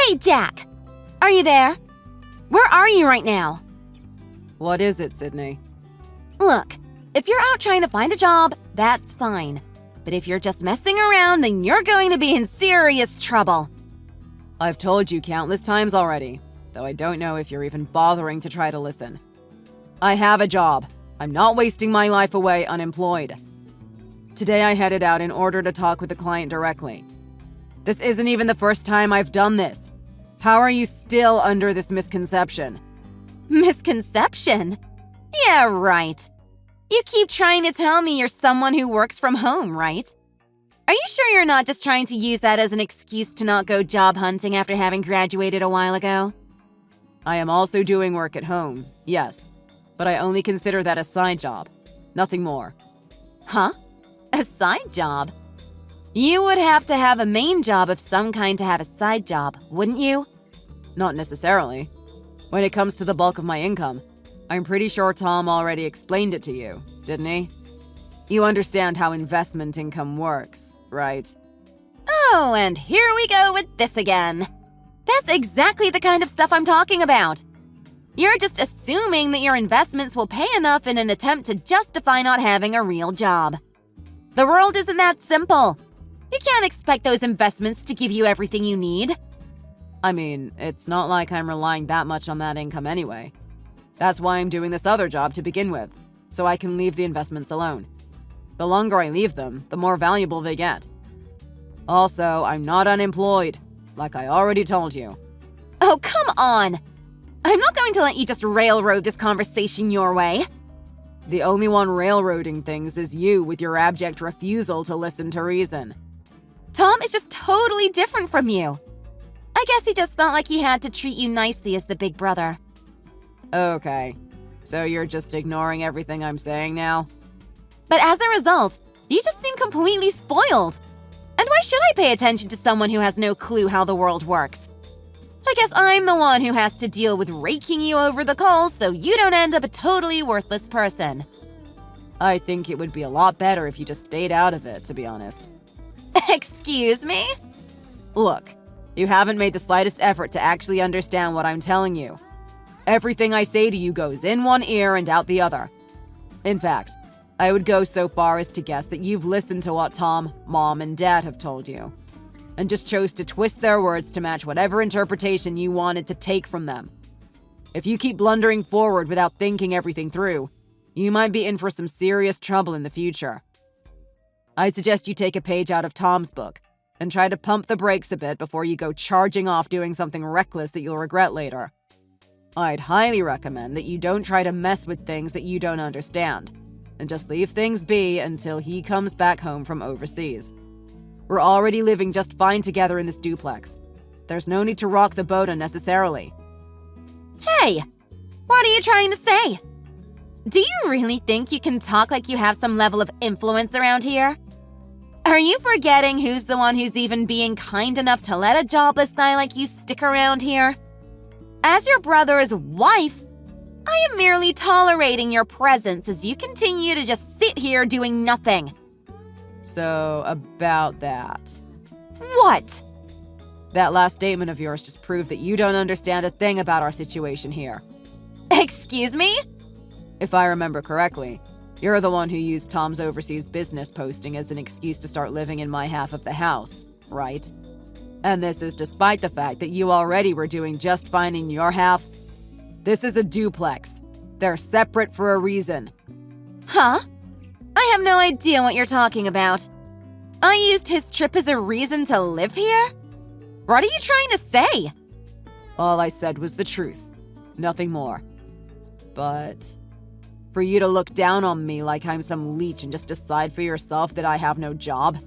Hey, Jack! Are you there? Where are you right now? What is it, Sydney? Look, if you're out trying to find a job, that's fine. But if you're just messing around, then you're going to be in serious trouble. I've told you countless times already, though I don't know if you're even bothering to try to listen. I have a job. I'm not wasting my life away unemployed. Today I headed out in order to talk with the client directly. This isn't even the first time I've done this. How are you still under this misconception? Misconception? Yeah, right. You keep trying to tell me you're someone who works from home, right? Are you sure you're not just trying to use that as an excuse to not go job hunting after having graduated a while ago? I am also doing work at home, yes, but I only consider that a side job, nothing more. Huh? A side job? You would have to have a main job of some kind to have a side job, wouldn't you? Not necessarily. When it comes to the bulk of my income, I'm pretty sure Tom already explained it to you, didn't he? You understand how investment income works, right? Oh, and here we go with this again. That's exactly the kind of stuff I'm talking about. You're just assuming that your investments will pay enough in an attempt to justify not having a real job. The world isn't that simple. You can't expect those investments to give you everything you need. I mean, it's not like I'm relying that much on that income anyway. That's why I'm doing this other job to begin with, so I can leave the investments alone. The longer I leave them, the more valuable they get. Also, I'm not unemployed, like I already told you. Oh, come on! I'm not going to let you just railroad this conversation your way. The only one railroading things is you with your abject refusal to listen to reason. Tom is just totally different from you. I guess he just felt like he had to treat you nicely as the big brother. Okay, so you're just ignoring everything I'm saying now? But as a result, you just seem completely spoiled. And why should I pay attention to someone who has no clue how the world works? I guess I'm the one who has to deal with raking you over the coals so you don't end up a totally worthless person. I think it would be a lot better if you just stayed out of it, to be honest. Excuse me? Look, you haven't made the slightest effort to actually understand what I'm telling you. Everything I say to you goes in one ear and out the other. In fact, I would go so far as to guess that you've listened to what Tom, Mom, and Dad have told you, and just chose to twist their words to match whatever interpretation you wanted to take from them. If you keep blundering forward without thinking everything through, you might be in for some serious trouble in the future. I'd suggest you take a page out of Tom's book and try to pump the brakes a bit before you go charging off doing something reckless that you'll regret later. I'd highly recommend that you don't try to mess with things that you don't understand, and just leave things be until he comes back home from overseas. We're already living just fine together in this duplex. There's no need to rock the boat unnecessarily. Hey, what are you trying to say? Do you really think you can talk like you have some level of influence around here? Are you forgetting who's the one who's even being kind enough to let a jobless guy like you stick around here? As your brother's wife, I am merely tolerating your presence as you continue to just sit here doing nothing. So, about that. What? That last statement of yours just proved that you don't understand a thing about our situation here. Excuse me? If I remember correctly, you're the one who used Tom's overseas business posting as an excuse to start living in my half of the house, right? And this is despite the fact that you already were doing just fine in your half. This is a duplex. They're separate for a reason. Huh? I have no idea what you're talking about. I used his trip as a reason to live here? What are you trying to say? All I said was the truth, nothing more. But for you to look down on me like I'm some leech and just decide for yourself that I have no job,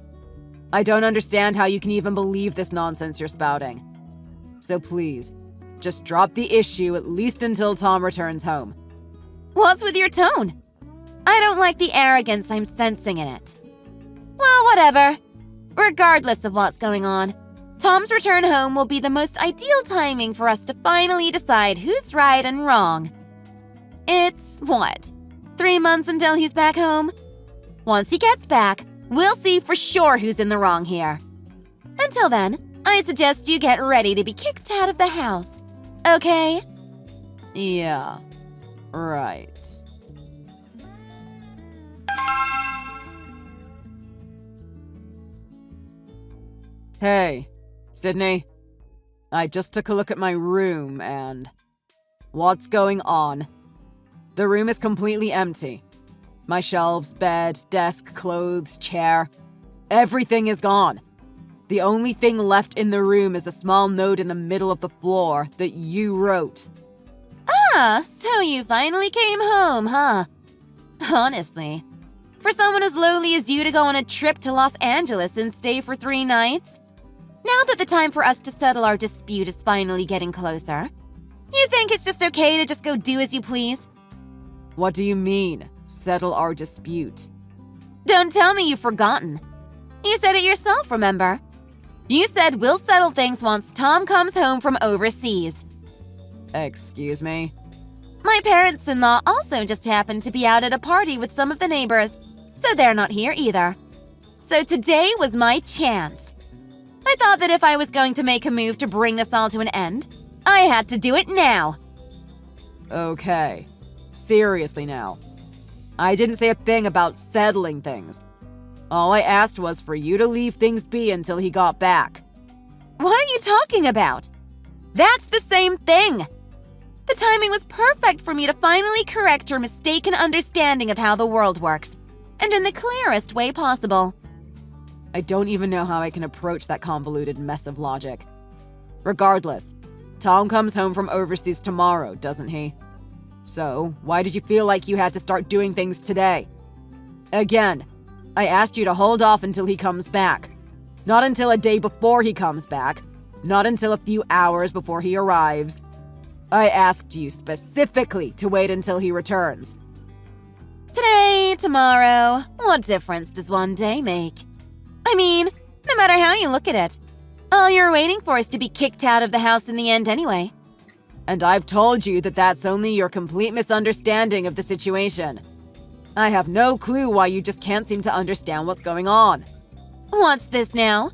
I don't understand how you can even believe this nonsense you're spouting. So please, just drop the issue at least until Tom returns home. What's with your tone? I don't like the arrogance I'm sensing in it. Well, whatever. Regardless of what's going on, Tom's return home will be the most ideal timing for us to finally decide who's right and wrong. It's, 3 months until he's back home? Once he gets back, we'll see for sure who's in the wrong here. Until then, I suggest you get ready to be kicked out of the house. Okay? Yeah, right. Hey, Sydney. I just took a look at my room and... What's going on? The room is completely empty. My shelves, bed, desk, clothes, chair. Everything is gone. The only thing left in the room is a small note in the middle of the floor that you wrote. Ah, so you finally came home, huh? Honestly, for someone as lowly as you to go on a trip to Los Angeles and stay for 3 nights? Now that the time for us to settle our dispute is finally getting closer, you think it's just okay to just go do as you please? What do you mean, settle our dispute? Don't tell me you've forgotten. You said it yourself, remember? You said we'll settle things once Tom comes home from overseas. Excuse me? My parents-in-law also just happened to be out at a party with some of the neighbors, so they're not here either. So today was my chance. I thought that if I was going to make a move to bring this all to an end, I had to do it now. Okay. Seriously now. I didn't say a thing about settling things. All I asked was for you to leave things be until he got back. What are you talking about? That's the same thing. The timing was perfect for me to finally correct your mistaken understanding of how the world works, and in the clearest way possible. I don't even know how I can approach that convoluted mess of logic. Regardless, Tom comes home from overseas tomorrow, doesn't he? So, why did you feel like you had to start doing things today? Again, I asked you to hold off until he comes back. Not until a day before he comes back. Not until a few hours before he arrives. I asked you specifically to wait until he returns. Today, tomorrow, what difference does one day make? I mean, no matter how you look at it, all you're waiting for is to be kicked out of the house in the end anyway. And I've told you that that's only your complete misunderstanding of the situation. I have no clue why you just can't seem to understand what's going on. What's this now?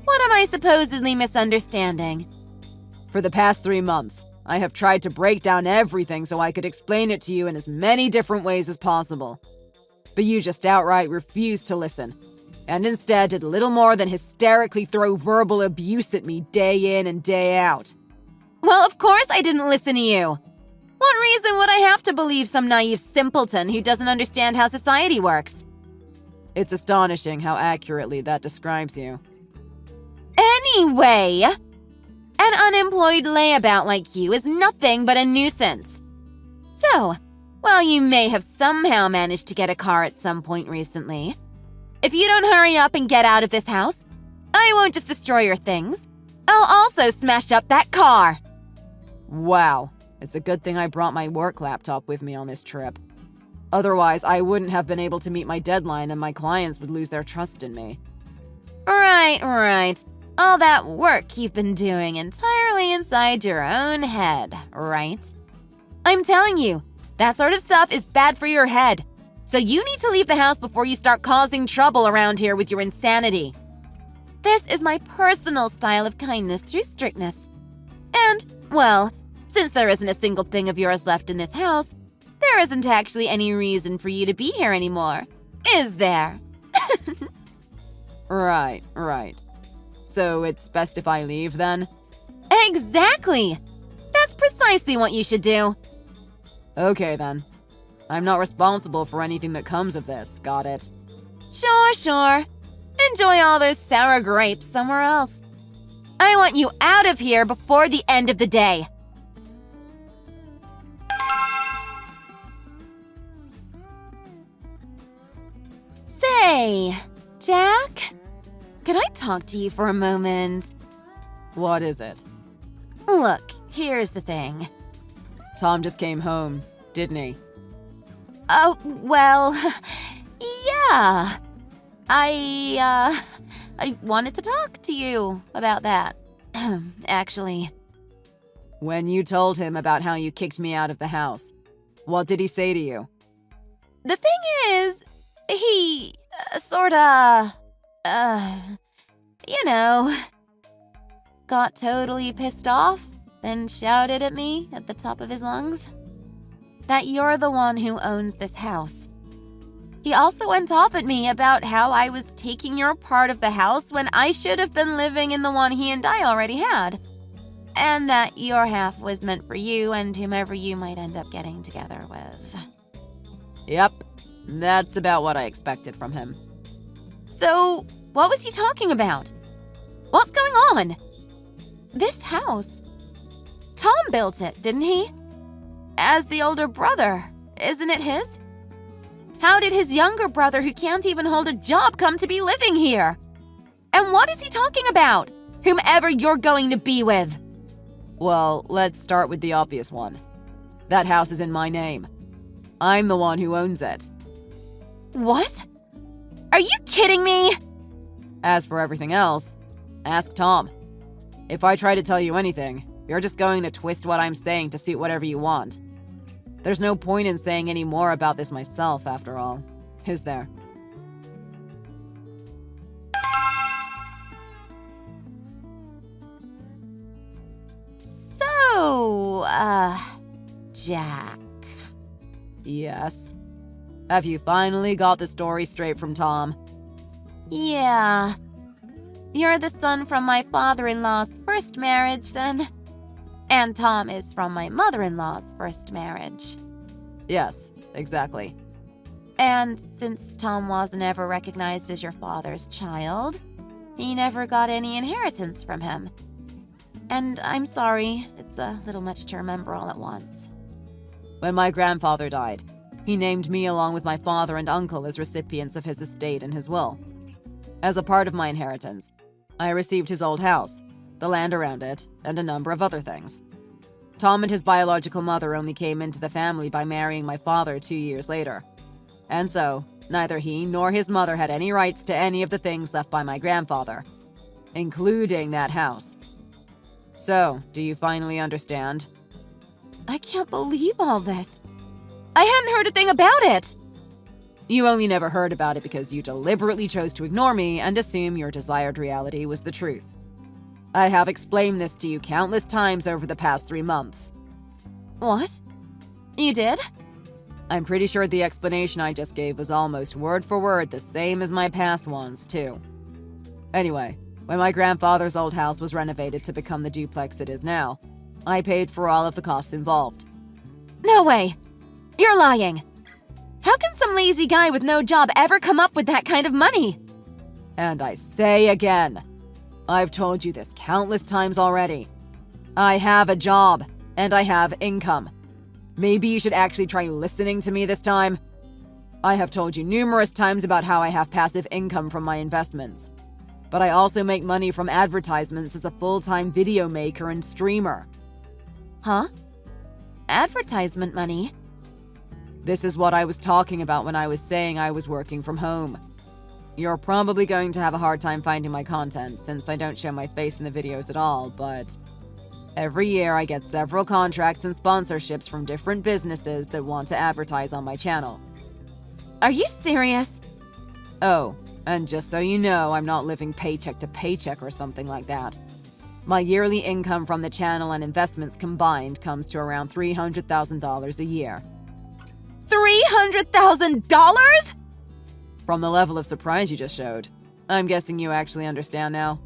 What am I supposedly misunderstanding? For the past 3 months, I have tried to break down everything so I could explain it to you in as many different ways as possible. But you just outright refused to listen, and instead did little more than hysterically throw verbal abuse at me day in and day out. Well, of course I didn't listen to you. What reason would I have to believe some naive simpleton who doesn't understand how society works? It's astonishing how accurately that describes you. Anyway, an unemployed layabout like you is nothing but a nuisance. So, while you may have somehow managed to get a car at some point recently, if you don't hurry up and get out of this house, I won't just destroy your things. I'll also smash up that car. Wow. It's a good thing I brought my work laptop with me on this trip. Otherwise, I wouldn't have been able to meet my deadline and my clients would lose their trust in me. Right. All that work you've been doing entirely inside your own head, right? I'm telling you, that sort of stuff is bad for your head. So you need to leave the house before you start causing trouble around here with your insanity. This is my personal style of kindness through strictness. And, well, since there isn't a single thing of yours left in this house, there isn't actually any reason for you to be here anymore, is there? Right. So it's best if I leave then? Exactly! That's precisely what you should do. Okay then. I'm not responsible for anything that comes of this, got it? Sure. Enjoy all those sour grapes somewhere else. I want you out of here before the end of the day. Say, Jack, could I talk to you for a moment? What is it? Look, here's the thing. Tom just came home, didn't he? Oh, well, yeah. I wanted to talk to you about that. Actually. When you told him about how you kicked me out of the house, what did he say to you? The thing is, he sorta, you know. got totally pissed off, then shouted at me at the top of his lungs that you're the one who owns this house. He also went off at me about how I was taking your part of the house when I should have been living in the one he and I already had, and that your half was meant for you and whomever you might end up getting together with. Yep, that's about what I expected from him. So, what was he talking about? What's going on? This house. Tom built it, didn't he? As the older brother, isn't it his? How did his younger brother, who can't even hold a job, come to be living here? And what is he talking about? Whomever you're going to be with. Well, let's start with the obvious one. That house is in my name. I'm the one who owns it. What? Are you kidding me? As for everything else, ask Tom. If I try to tell you anything, you're just going to twist what I'm saying to suit whatever you want. There's no point in saying any more about this myself, after all, is there? So, Jack. Yes? Have you finally got the story straight from Tom? Yeah. You're the son from my father-in-law's first marriage, then? And Tom is from my mother-in-law's first marriage. Yes, exactly. And since Tom wasn't ever recognized as your father's child, he never got any inheritance from him. And I'm sorry, it's a little much to remember all at once. When my grandfather died, he named me along with my father and uncle as recipients of his estate and his will. As a part of my inheritance, I received his old house, the land around it, and a number of other things. Tom and his biological mother only came into the family by marrying my father 2 years later. And so, neither he nor his mother had any rights to any of the things left by my grandfather, including that house. So, do you finally understand? I can't believe all this. I hadn't heard a thing about it. You only never heard about it because you deliberately chose to ignore me and assume your desired reality was the truth. I have explained this to you countless times over the past 3 months. What? You did? I'm pretty sure the explanation I just gave was almost word for word the same as my past ones, too. Anyway, when my grandfather's old house was renovated to become the duplex it is now, I paid for all of the costs involved. No way! You're lying! How can some lazy guy with no job ever come up with that kind of money? And I say again, I've told you this countless times already. I have a job, and I have income. Maybe you should actually try listening to me this time. I have told you numerous times about how I have passive income from my investments. But I also make money from advertisements as a full-time video maker and streamer. Huh? Advertisement money? This is what I was talking about when I was saying I was working from home. You're probably going to have a hard time finding my content since I don't show my face in the videos at all, but every year I get several contracts and sponsorships from different businesses that want to advertise on my channel. Are you serious? Oh, and just so you know, I'm not living paycheck to paycheck or something like that. My yearly income from the channel and investments combined comes to around $300,000 a year. $300,000? From the level of surprise you just showed, I'm guessing you actually understand now.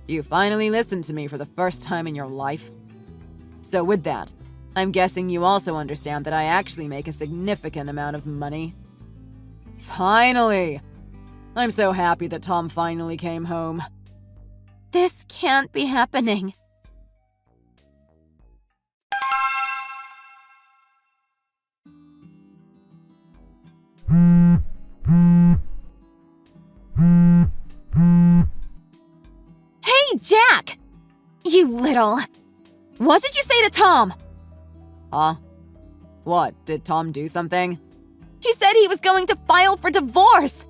You finally listened to me for the first time in your life. So with that, I'm guessing you also understand that I actually make a significant amount of money. Finally! I'm so happy that Tom finally came home. This can't be happening. Hey, Jack! You little... What did you say to Tom? Huh? What, did Tom do something? He said he was going to file for divorce!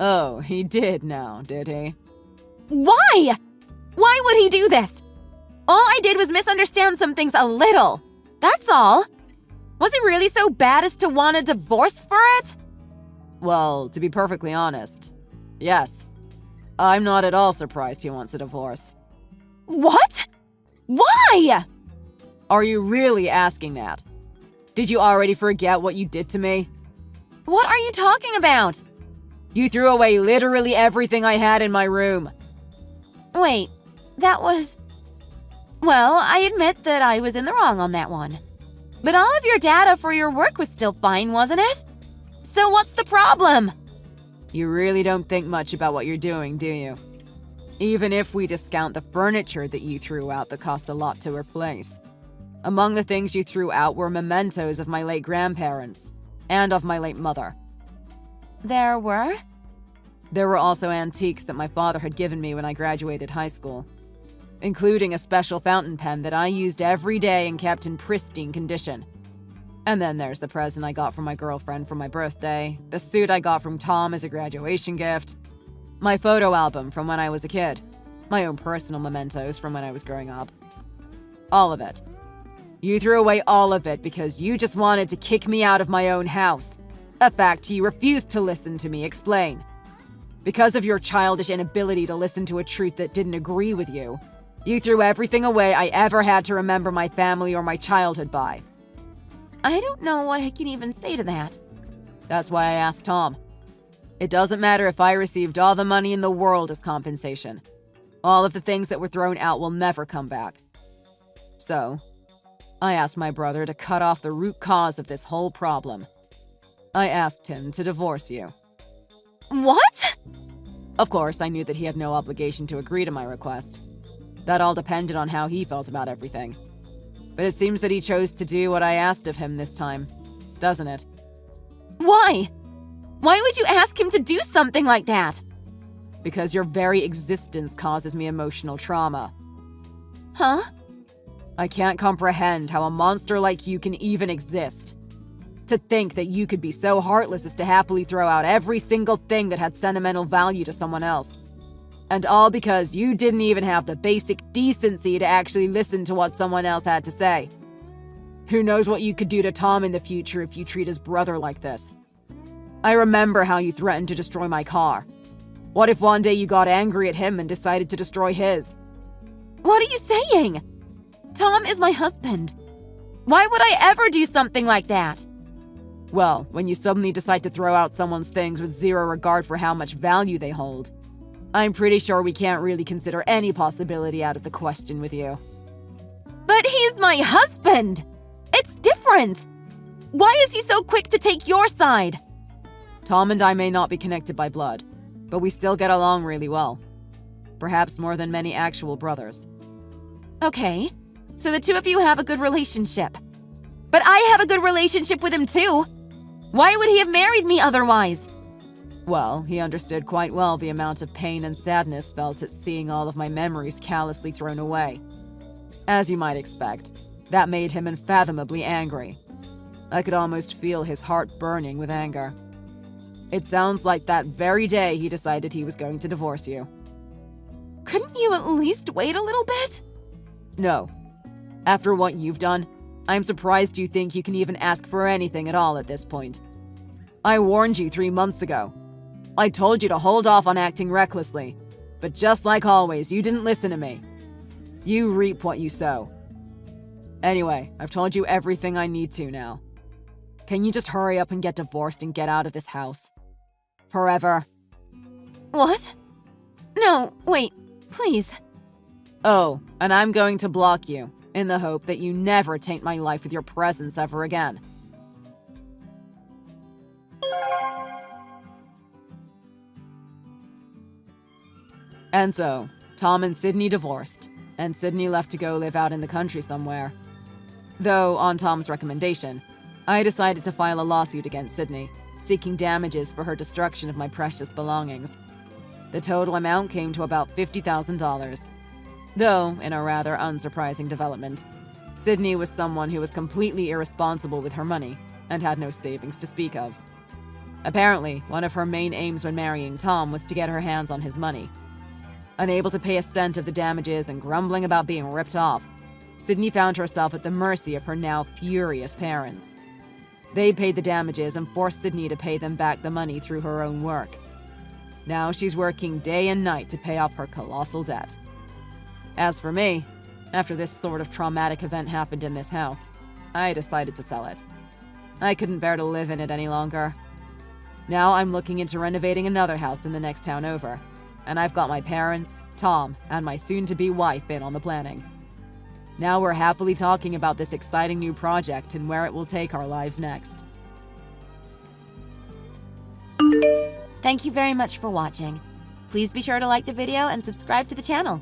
Oh, he did now, did he? Why? Why would he do this? All I did was misunderstand some things a little. That's all. Was it really so bad as to want a divorce for it? Well, to be perfectly honest, yes. I'm not at all surprised he wants a divorce. What? Why? Are you really asking that? Did you already forget what you did to me? What are you talking about? You threw away literally everything I had in my room. Wait, that was… Well, I admit that I was in the wrong on that one. But all of your data for your work was still fine, wasn't it? So what's the problem? You really don't think much about what you're doing, do you? Even if we discount the furniture that you threw out that cost a lot to replace. Among the things you threw out were mementos of my late grandparents and of my late mother. There were? There were also antiques that my father had given me when I graduated high school, including a special fountain pen that I used every day and kept in pristine condition. And then there's the present I got from my girlfriend for my birthday, the suit I got from Tom as a graduation gift, my photo album from when I was a kid, my own personal mementos from when I was growing up. All of it. You threw away all of it because you just wanted to kick me out of my own house. A fact you refused to listen to me explain. Because of your childish inability to listen to a truth that didn't agree with you, you threw everything away I ever had to remember my family or my childhood by. I don't know what I can even say to that. That's why I asked Tom. It doesn't matter if I received all the money in the world as compensation. All of the things that were thrown out will never come back. So, I asked my brother to cut off the root cause of this whole problem. I asked him to divorce you. What? Of course, I knew that he had no obligation to agree to my request. That all depended on how he felt about everything. But it seems that he chose to do what I asked of him this time, doesn't it? Why? Why would you ask him to do something like that? Because your very existence causes me emotional trauma. Huh? I can't comprehend how a monster like you can even exist. To think that you could be so heartless as to happily throw out every single thing that had sentimental value to someone else. And all because you didn't even have the basic decency to actually listen to what someone else had to say. Who knows what you could do to Tom in the future if you treat his brother like this? I remember how you threatened to destroy my car. What if one day you got angry at him and decided to destroy his? What are you saying? Tom is my husband. Why would I ever do something like that? Well, when you suddenly decide to throw out someone's things with zero regard for how much value they hold, I'm pretty sure we can't really consider any possibility out of the question with you. But he's my husband! It's different! Why is he so quick to take your side? Tom and I may not be connected by blood, but we still get along really well. Perhaps more than many actual brothers. Okay, so the two of you have a good relationship. But I have a good relationship with him too. Why would he have married me otherwise? Well, he understood quite well the amount of pain and sadness felt at seeing all of my memories callously thrown away. As you might expect, that made him unfathomably angry. I could almost feel his heart burning with anger. It sounds like that very day he decided he was going to divorce you. Couldn't you at least wait a little bit? No. After what you've done, I'm surprised you think you can even ask for anything at all at this point. I warned you 3 months ago. I told you to hold off on acting recklessly, but just like always, you didn't listen to me. You reap what you sow. Anyway, I've told you everything I need to now. Can you just hurry up and get divorced and get out of this house? Forever. What? No, wait, please. Oh, and I'm going to block you, in the hope that you never taint my life with your presence ever again. And so, Tom and Sydney divorced, and Sydney left to go live out in the country somewhere. Though, on Tom's recommendation, I decided to file a lawsuit against Sydney, seeking damages for her destruction of my precious belongings. The total amount came to about $50,000. Though, in a rather unsurprising development, Sydney was someone who was completely irresponsible with her money and had no savings to speak of. Apparently, one of her main aims when marrying Tom was to get her hands on his money. Unable to pay a cent of the damages and grumbling about being ripped off, Sydney found herself at the mercy of her now furious parents. They paid the damages and forced Sydney to pay them back the money through her own work. Now she's working day and night to pay off her colossal debt. As for me, after this sort of traumatic event happened in this house, I decided to sell it. I couldn't bear to live in it any longer. Now I'm looking into renovating another house in the next town over, and I've got my parents, Tom, and my soon-to-be wife in on the planning. Now we're happily talking about this exciting new project and where it will take our lives next. Thank you very much for watching. Please be sure to like the video and subscribe to the channel.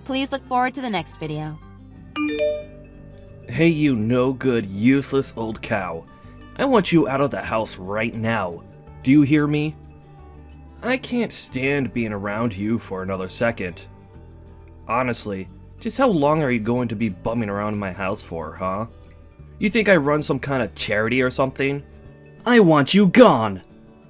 Please look forward to the next video. Hey, you no-good, useless old cow. I want you out of the house right now. Do you hear me? I can't stand being around you for another second. Honestly, just how long are you going to be bumming around in my house for, huh? You think I run some kind of charity or something? I want you gone!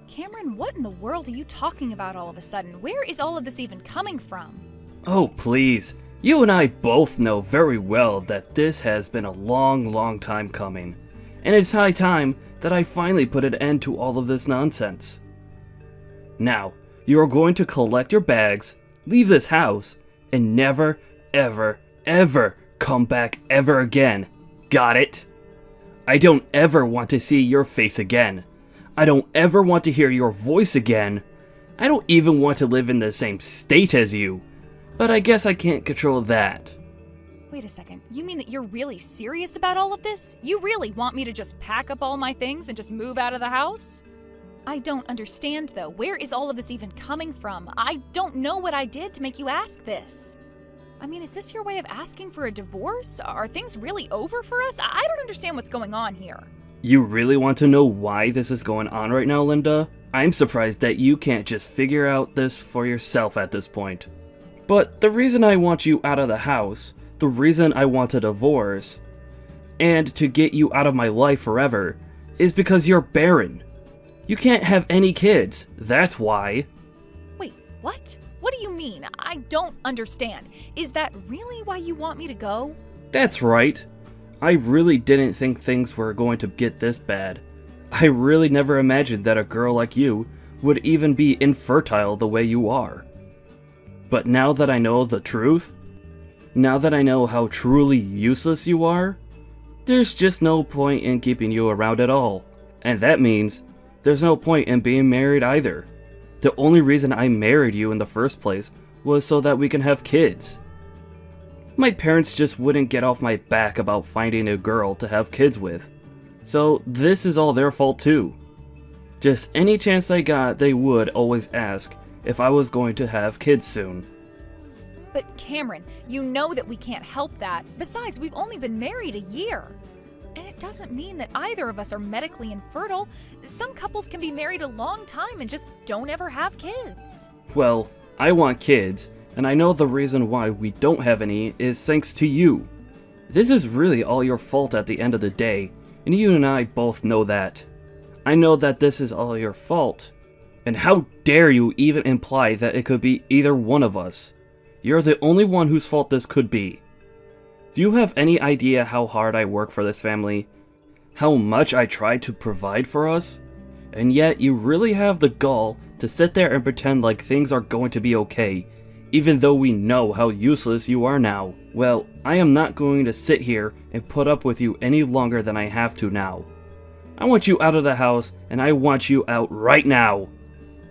Cameron, what in the world are you talking about all of a sudden? Where is all of this even coming from? Oh, please. You and I both know very well that this has been a long time coming. And it's high time that I finally put an end to all of this nonsense. Now, you are going to collect your bags, leave this house, and never, ever come back ever again. Got it? I don't ever want to see your face again. I don't ever want to hear your voice again. I don't even want to live in the same state as you. But I guess I can't control that. Wait a second, you mean that you're really serious about all of this? You really want me to just pack up all my things and just move out of the house? I don't understand though, where is all of this even coming from? I don't know what I did to make you ask this. I mean, is this your way of asking for a divorce? Are things really over for us? I don't understand what's going on here. You really want to know why this is going on right now, Linda? I'm surprised that you can't just figure out this for yourself at this point. But the reason I want you out of the house, the reason I want a divorce, and to get you out of my life forever, is because you're barren. You can't have any kids, that's why. Wait, what? What do you mean? I don't understand. Is that really why you want me to go? That's right. I really didn't think things were going to get this bad. I really never imagined that a girl like you would even be infertile the way you are. But now that I know the truth, now that I know how truly useless you are, there's just no point in keeping you around at all. And that means there's no point in being married either. The only reason I married you in the first place was so that we can have kids. My parents just wouldn't get off my back about finding a girl to have kids with. So this is all their fault too. Just any chance I got, they would always ask if I was going to have kids soon. But Cameron, you know that we can't help that. Besides, we've only been married a year. And it doesn't mean that either of us are medically infertile. Some couples can be married a long time and just don't ever have kids. Well, I want kids, and I know the reason why we don't have any is thanks to you. This is really all your fault at the end of the day, and you and I both know that. I know that this is all your fault. And how dare you even imply that it could be either one of us? You're the only one whose fault this could be. Do you have any idea how hard I work for this family? How much I try to provide for us? And yet you really have the gall to sit there and pretend like things are going to be okay, even though we know how useless you are now. Well, I am not going to sit here and put up with you any longer than I have to now. I want you out of the house, and I want you out right now.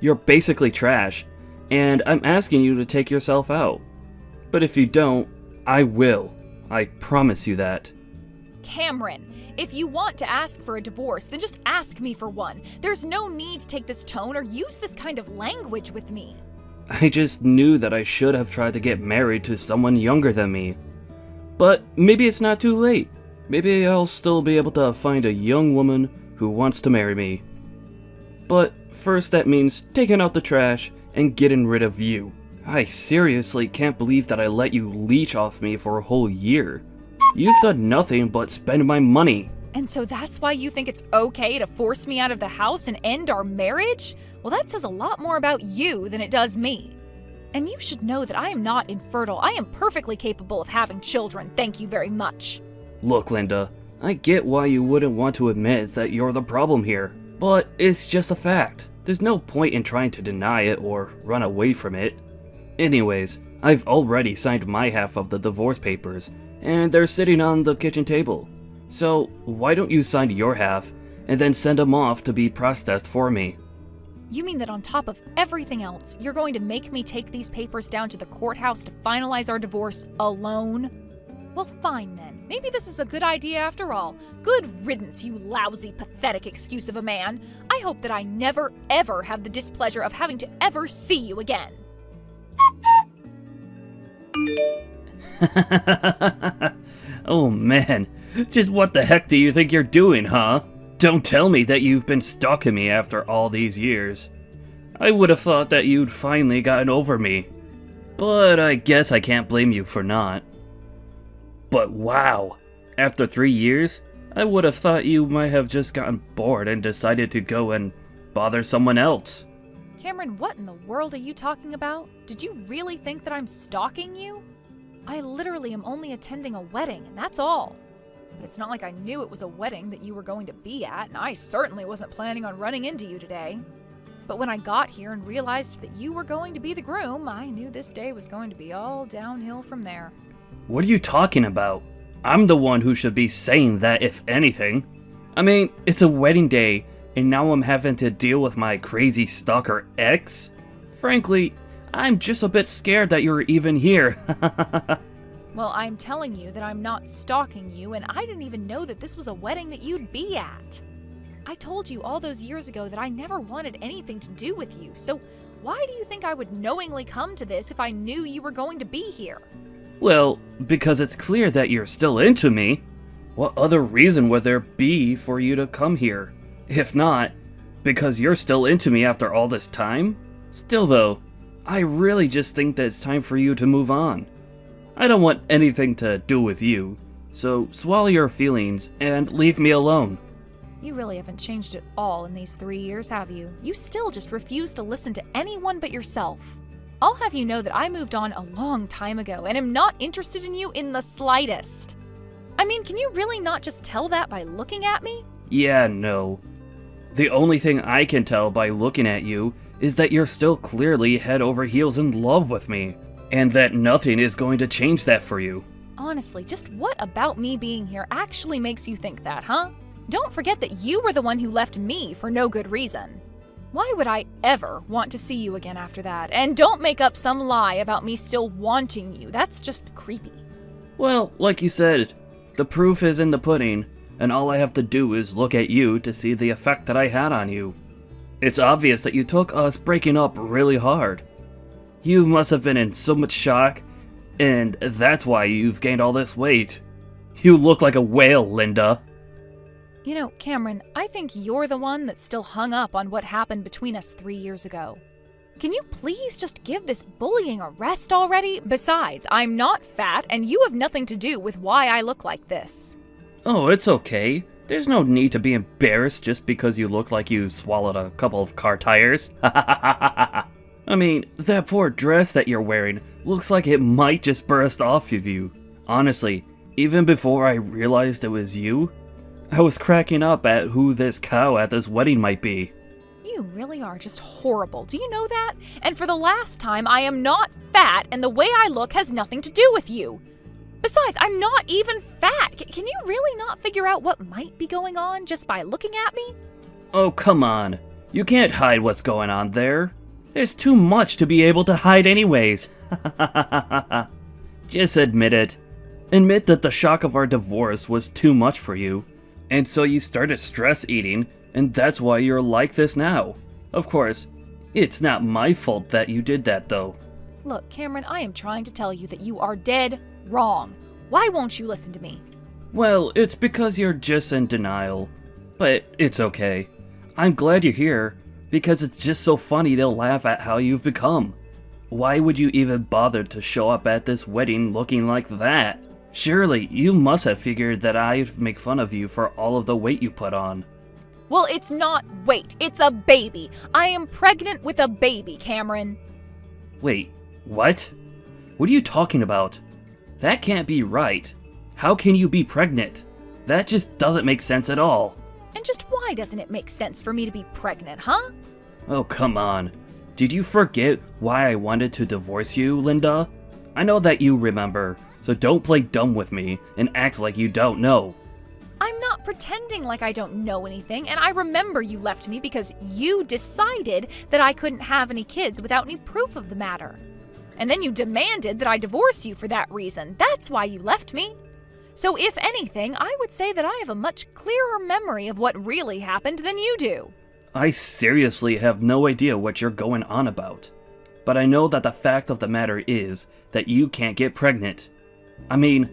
You're basically trash, and I'm asking you to take yourself out. But if you don't, I will. I promise you that. Cameron, if you want to ask for a divorce, then just ask me for one. There's no need to take this tone or use this kind of language with me. I just knew that I should have tried to get married to someone younger than me. But maybe it's not too late. Maybe I'll still be able to find a young woman who wants to marry me. But first that means taking out the trash and getting rid of you. I seriously can't believe that I let you leech off me for a whole year. You've done nothing but spend my money. And so that's why you think it's okay to force me out of the house and end our marriage? Well, that says a lot more about you than it does me. And you should know that I am not infertile. I am perfectly capable of having children, thank you very much. Look, Linda, I get why you wouldn't want to admit that you're the problem here, but it's just a fact. There's no point in trying to deny it or run away from it. Anyways, I've already signed my half of the divorce papers, and they're sitting on the kitchen table. So why don't you sign your half, and then send them off to be processed for me? You mean that on top of everything else, you're going to make me take these papers down to the courthouse to finalize our divorce alone? Well, fine then. Maybe this is a good idea after all. Good riddance, you lousy, pathetic excuse of a man. I hope that I never, ever have the displeasure of having to ever see you again. Oh man, just what the heck do you think you're doing, huh? Don't tell me that you've been stalking me after all these years. I would have thought that you'd finally gotten over me. But I guess I can't blame you for not. But wow, after 3 years, I would have thought you might have just gotten bored and decided to go and bother someone else. Cameron, what in the world are you talking about? Did you really think that I'm stalking you? I literally am only attending a wedding, and that's all. But it's not like I knew it was a wedding that you were going to be at, and I certainly wasn't planning on running into you today. But when I got here and realized that you were going to be the groom, I knew this day was going to be all downhill from there. What are you talking about? I'm the one who should be saying that, if anything. I mean, it's a wedding day, and now I'm having to deal with my crazy stalker ex? Frankly, I'm just a bit scared that you're even here. Well, I'm telling you that I'm not stalking you, and I didn't even know that this was a wedding that you'd be at. I told you all those years ago that I never wanted anything to do with you, so why do you think I would knowingly come to this if I knew you were going to be here? Well, because it's clear that you're still into me. What other reason would there be for you to come here? If not, because you're still into me after all this time? Still though, I really just think that it's time for you to move on. I don't want anything to do with you, so swallow your feelings and leave me alone. You really haven't changed at all in these 3 years, have you? You still just refuse to listen to anyone but yourself. I'll have you know that I moved on a long time ago and am not interested in you in the slightest. I mean, can you really not just tell that by looking at me? Yeah, no. The only thing I can tell by looking at you is that you're still clearly head over heels in love with me, and that nothing is going to change that for you. Honestly, just what about me being here actually makes you think that, huh? Don't forget that you were the one who left me for no good reason. Why would I ever want to see you again after that? And don't make up some lie about me still wanting you. That's just creepy. Well, like you said, the proof is in the pudding, and all I have to do is look at you to see the effect that I had on you. It's obvious that you took us breaking up really hard. You must have been in so much shock, and that's why you've gained all this weight. You look like a whale, Linda. You know, Cameron, I think you're the one that's still hung up on what happened between us 3 years ago. Can you please just give this bullying a rest already? Besides, I'm not fat, and you have nothing to do with why I look like this. Oh, it's okay. There's no need to be embarrassed just because you look like you swallowed a couple of car tires. I mean, that poor dress that you're wearing looks like it might just burst off of you. Honestly, even before I realized it was you, I was cracking up at who this cow at this wedding might be. You really are just horrible. Do you know that? And for the last time, I am not fat, and the way I look has nothing to do with you. Besides, I'm not even fat. Can you really not figure out what might be going on just by looking at me? Oh, come on. You can't hide what's going on there. There's too much to be able to hide anyways. Just admit it. Admit that the shock of our divorce was too much for you. And so you started stress eating, and that's why you're like this now. Of course, it's not my fault that you did that though. Look, Cameron, I am trying to tell you that you are dead wrong. Why won't you listen to me? Well, it's because you're just in denial. But it's okay. I'm glad you're here, because it's just so funny to laugh at how you've become. Why would you even bother to show up at this wedding looking like that? Surely, you must have figured that I'd make fun of you for all of the weight you put on. Well, it's not weight, it's a baby. I am pregnant with a baby, Cameron. Wait, what? What are you talking about? That can't be right. How can you be pregnant? That just doesn't make sense at all. And just why doesn't it make sense for me to be pregnant, huh? Oh, come on. Did you forget why I wanted to divorce you, Linda? I know that you remember, so don't play dumb with me and act like you don't know. I'm not pretending like I don't know anything, and I remember you left me because you decided that I couldn't have any kids without any proof of the matter. And then you demanded that I divorce you for that reason. That's why you left me. So if anything, I would say that I have a much clearer memory of what really happened than you do. I seriously have no idea what you're going on about. But I know that the fact of the matter is that you can't get pregnant. I mean,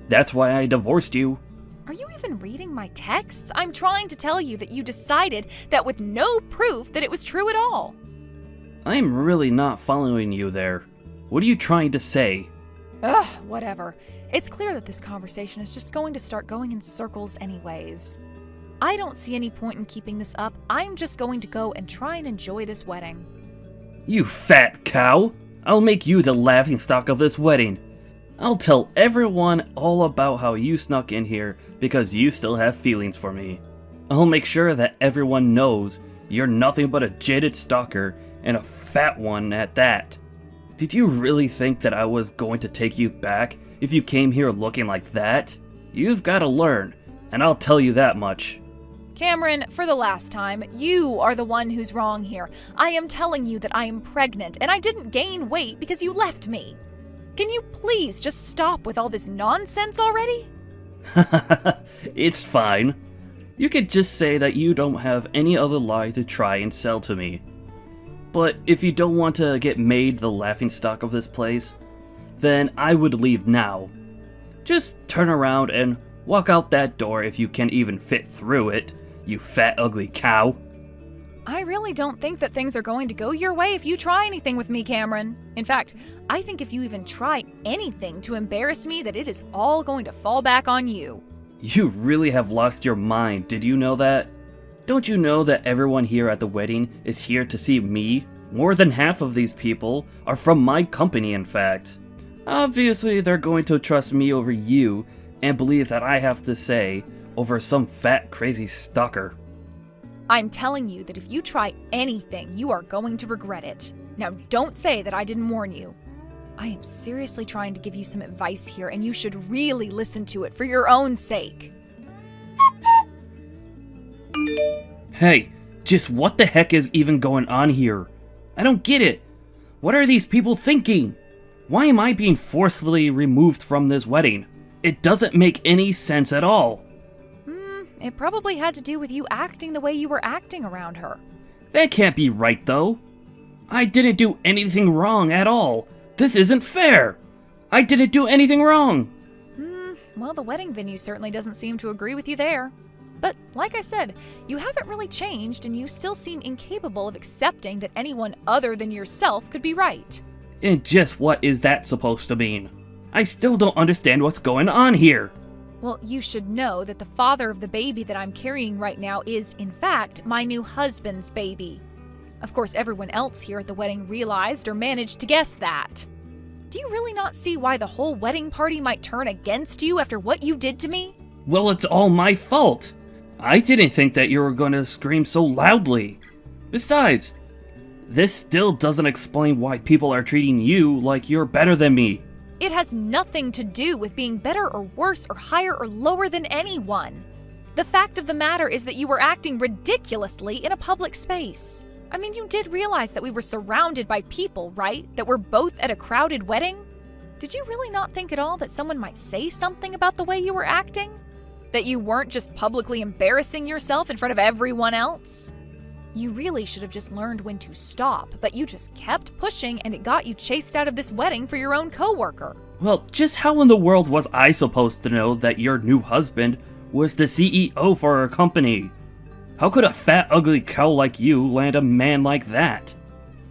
that's why I divorced you. Are you even reading my texts? I'm trying to tell you that you decided that with no proof that it was true at all. I'm really not following you there. What are you trying to say? Ugh, whatever. It's clear that this conversation is just going to start going in circles anyways. I don't see any point in keeping this up. I'm just going to go and try and enjoy this wedding. You fat cow! I'll make you the laughingstock of this wedding. I'll tell everyone all about how you snuck in here because you still have feelings for me. I'll make sure that everyone knows you're nothing but a jaded stalker and a fat one at that. Did you really think that I was going to take you back if you came here looking like that? You've got to learn, and I'll tell you that much. Cameron, for the last time, you are the one who's wrong here. I am telling you that I am pregnant, and I didn't gain weight because you left me. Can you please just stop with all this nonsense already? It's fine. You could just say that you don't have any other lie to try and sell to me. But if you don't want to get made the laughingstock of this place, then I would leave now. Just turn around and walk out that door if you can even fit through it, you fat ugly cow. I really don't think that things are going to go your way if you try anything with me, Cameron. In fact, I think if you even try anything to embarrass me, that it is all going to fall back on you. You really have lost your mind, did you know that? Don't you know that everyone here at the wedding is here to see me? More than half of these people are from my company, in fact. Obviously, they're going to trust me over you and believe that I have to say over some fat, crazy stalker. I'm telling you that if you try anything, you are going to regret it. Now, don't say that I didn't warn you. I am seriously trying to give you some advice here, and you should really listen to it for your own sake. Hey, just what the heck is even going on here? I don't get it. What are these people thinking? Why am I being forcibly removed from this wedding? It doesn't make any sense at all. It probably had to do with you acting the way you were acting around her. That can't be right, though. I didn't do anything wrong at all. This isn't fair. I didn't do anything wrong. Well, the wedding venue certainly doesn't seem to agree with you there. But like I said, you haven't really changed and you still seem incapable of accepting that anyone other than yourself could be right. And just what is that supposed to mean? I still don't understand what's going on here. Well, you should know that the father of the baby that I'm carrying right now is, in fact, my new husband's baby. Of course, everyone else here at the wedding realized or managed to guess that. Do you really not see why the whole wedding party might turn against you after what you did to me? Well, it's all my fault. I didn't think that you were going to scream so loudly. Besides, this still doesn't explain why people are treating you like you're better than me. It has nothing to do with being better or worse or higher or lower than anyone. The fact of the matter is that you were acting ridiculously in a public space. I mean, you did realize that we were surrounded by people, right? That we're both at a crowded wedding? Did you really not think at all that someone might say something about the way you were acting? That you weren't just publicly embarrassing yourself in front of everyone else? You really should have just learned when to stop, but you just kept pushing and it got you chased out of this wedding for your own coworker. Well, just how in the world was I supposed to know that your new husband was the CEO for our company? How could a fat, ugly cow like you land a man like that?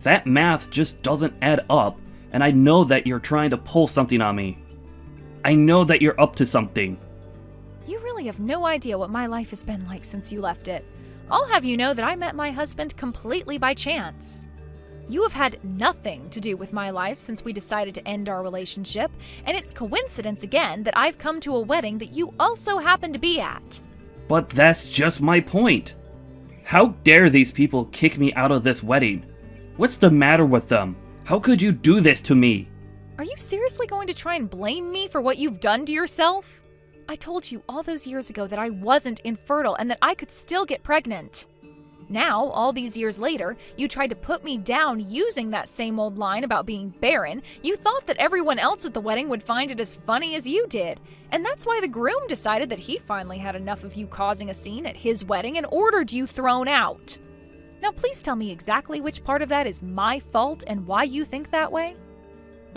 That math just doesn't add up, and I know that you're trying to pull something on me. I know that you're up to something. You really have no idea what my life has been like since you left it. I'll have you know that I met my husband completely by chance. You have had nothing to do with my life since we decided to end our relationship, and it's coincidence again that I've come to a wedding that you also happen to be at. But that's just my point. How dare these people kick me out of this wedding? What's the matter with them? How could you do this to me? Are you seriously going to try and blame me for what you've done to yourself? I told you all those years ago that I wasn't infertile and that I could still get pregnant. Now, all these years later, you tried to put me down using that same old line about being barren. You thought that everyone else at the wedding would find it as funny as you did. And that's why the groom decided that he finally had enough of you causing a scene at his wedding and ordered you thrown out. Now, please tell me exactly which part of that is my fault and why you think that way.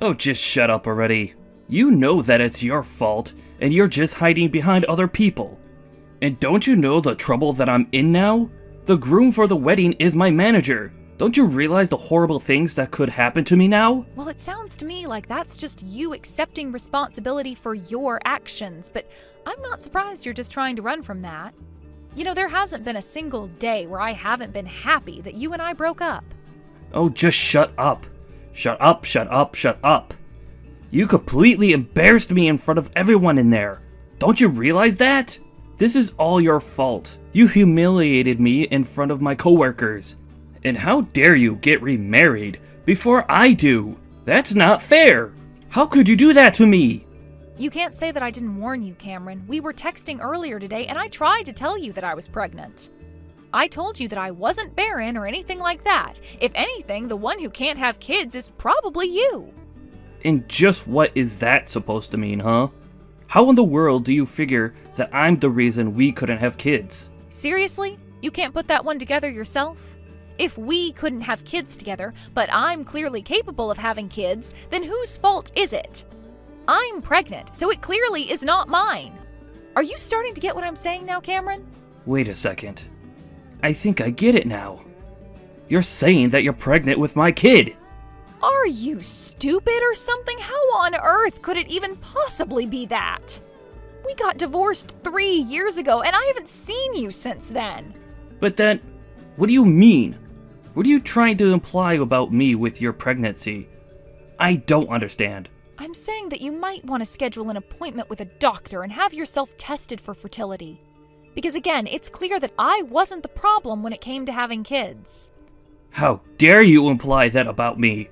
Oh, just shut up already. You know that it's your fault, and you're just hiding behind other people. And don't you know the trouble that I'm in now? The groom for the wedding is my manager. Don't you realize the horrible things that could happen to me now? Well, it sounds to me like that's just you accepting responsibility for your actions, but I'm not surprised you're just trying to run from that. You know, there hasn't been a single day where I haven't been happy that you and I broke up. Oh, just shut up. Shut up, shut up, shut up. You completely embarrassed me in front of everyone in there. Don't you realize that? This is all your fault. You humiliated me in front of my coworkers. And how dare you get remarried before I do? That's not fair. How could you do that to me? You can't say that I didn't warn you, Cameron. We were texting earlier today and I tried to tell you that I was pregnant. I told you that I wasn't barren or anything like that. If anything, the one who can't have kids is probably you. And just what is that supposed to mean, huh? How in the world do you figure that I'm the reason we couldn't have kids? Seriously? You can't put that one together yourself? If we couldn't have kids together, but I'm clearly capable of having kids, then whose fault is it? I'm pregnant, so it clearly is not mine. Are you starting to get what I'm saying now, Cameron? Wait a second. I think I get it now. You're saying that you're pregnant with my kid. Are you stupid or something? How on earth could it even possibly be that? We got divorced 3 years ago, and I haven't seen you since then. But then, what do you mean? What are you trying to imply about me with your pregnancy? I don't understand. I'm saying that you might want to schedule an appointment with a doctor and have yourself tested for fertility. Because again, it's clear that I wasn't the problem when it came to having kids. How dare you imply that about me?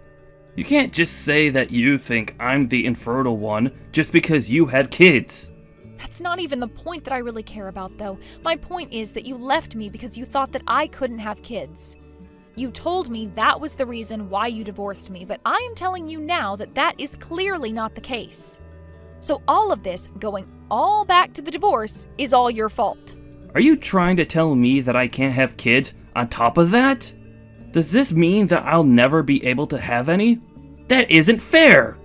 You can't just say that you think I'm the infertile one just because you had kids. That's not even the point that I really care about, though. My point is that you left me because you thought that I couldn't have kids. You told me that was the reason why you divorced me, but I am telling you now that that is clearly not the case. So all of this, going all back to the divorce, is all your fault. Are you trying to tell me that I can't have kids on top of that? Does this mean that I'll never be able to have any? That isn't fair!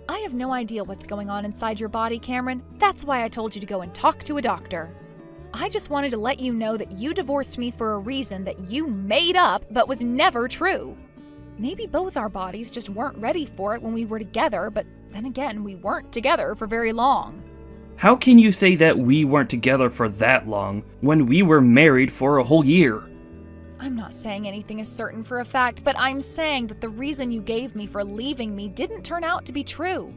I have no idea what's going on inside your body, Cameron. That's why I told you to go and talk to a doctor. I just wanted to let you know that you divorced me for a reason that you made up but was never true. Maybe both our bodies just weren't ready for it when we were together, but then again, we weren't together for very long. How can you say that we weren't together for that long when we were married for a whole year? I'm not saying anything is certain for a fact, but I'm saying that the reason you gave me for leaving me didn't turn out to be true.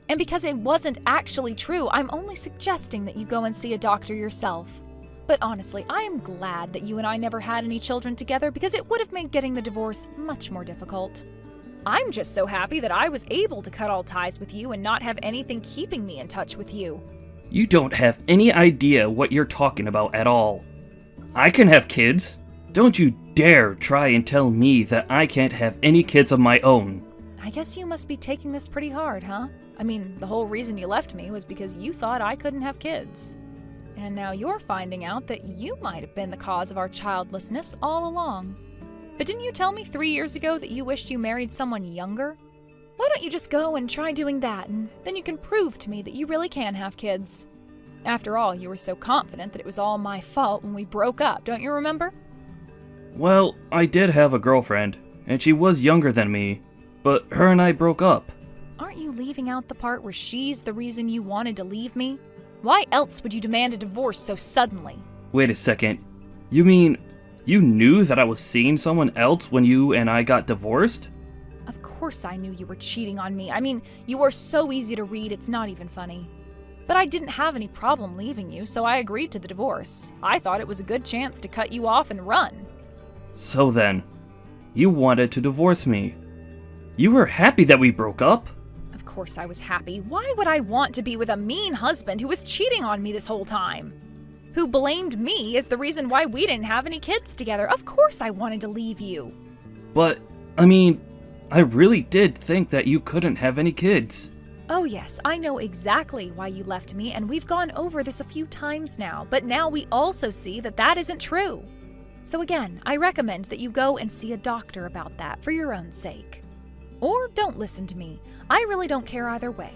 And because it wasn't actually true, I'm only suggesting that you go and see a doctor yourself. But honestly, I am glad that you and I never had any children together because it would have made getting the divorce much more difficult. I'm just so happy that I was able to cut all ties with you and not have anything keeping me in touch with you. You don't have any idea what you're talking about at all. I can have kids. Don't you dare try and tell me that I can't have any kids of my own. I guess you must be taking this pretty hard, huh? I mean, the whole reason you left me was because you thought I couldn't have kids. And now you're finding out that you might have been the cause of our childlessness all along. But didn't you tell me 3 years ago that you wished you married someone younger? Why don't you just go and try doing that, and then you can prove to me that you really can have kids. After all, you were so confident that it was all my fault when we broke up, don't you remember? Well, I did have a girlfriend, and she was younger than me, but her and I broke up. Aren't you leaving out the part where she's the reason you wanted to leave me? Why else would you demand a divorce so suddenly? Wait a second. You mean you knew that I was seeing someone else when you and I got divorced? Of course I knew you were cheating on me. I mean, you are so easy to read, it's not even funny. But I didn't have any problem leaving you, so I agreed to the divorce. I thought it was a good chance to cut you off and run. So then, you wanted to divorce me. You were happy that we broke up? course I was happy. Why would I want to be with a mean husband who was cheating on me this whole time? Who blamed me as the reason why we didn't have any kids together. Of course I wanted to leave you. But, I mean, I really did think that you couldn't have any kids. Oh yes, I know exactly why you left me, and we've gone over this a few times now, but now we also see that that isn't true. So again, I recommend that you go and see a doctor about that for your own sake. Or don't listen to me. I really don't care either way.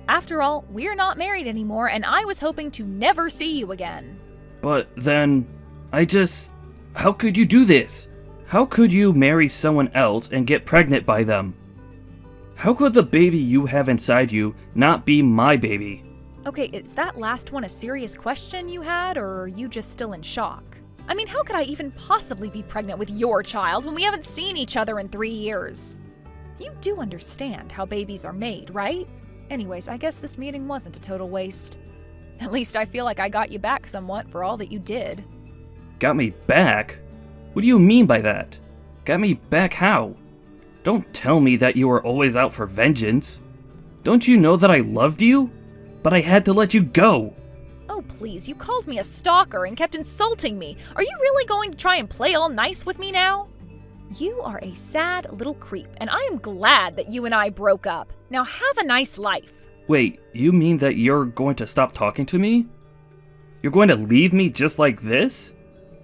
After all, we're not married anymore, and I was hoping to never see you again. But then, how could you do this? How could you marry someone else and get pregnant by them? How could the baby you have inside you not be my baby? Okay, is that last one a serious question you had, or are you just still in shock? I mean, how could I even possibly be pregnant with your child when we haven't seen each other in 3 years? You do understand how babies are made, right? Anyways, I guess this meeting wasn't a total waste. At least I feel like I got you back somewhat for all that you did. Got me back? What do you mean by that? Got me back how? Don't tell me that you were always out for vengeance. Don't you know that I loved you? But I had to let you go. Oh, please, you called me a stalker and kept insulting me. Are you really going to try and play all nice with me now? You are a sad little creep, and I am glad that you and I broke up. Now have a nice life. Wait, you mean that you're going to stop talking to me? You're going to leave me just like this?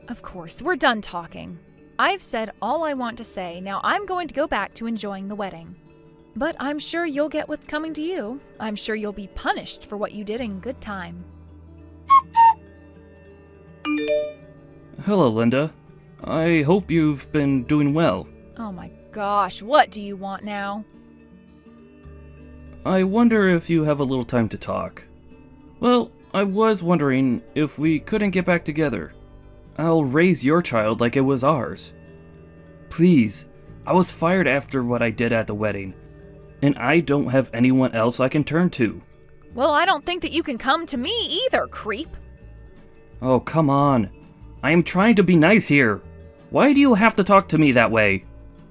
Of course, we're done talking. I've said all I want to say, now I'm going to go back to enjoying the wedding. But I'm sure you'll get what's coming to you. I'm sure you'll be punished for what you did in good time. Hello, Linda. I hope you've been doing well. Oh my gosh, what do you want now? I wonder if you have a little time to talk. Well, I was wondering if we couldn't get back together. I'll raise your child like it was ours. Please, I was fired after what I did at the wedding, and I don't have anyone else I can turn to. Well, I don't think that you can come to me either, creep. Oh, come on. I am trying to be nice here. Why do you have to talk to me that way?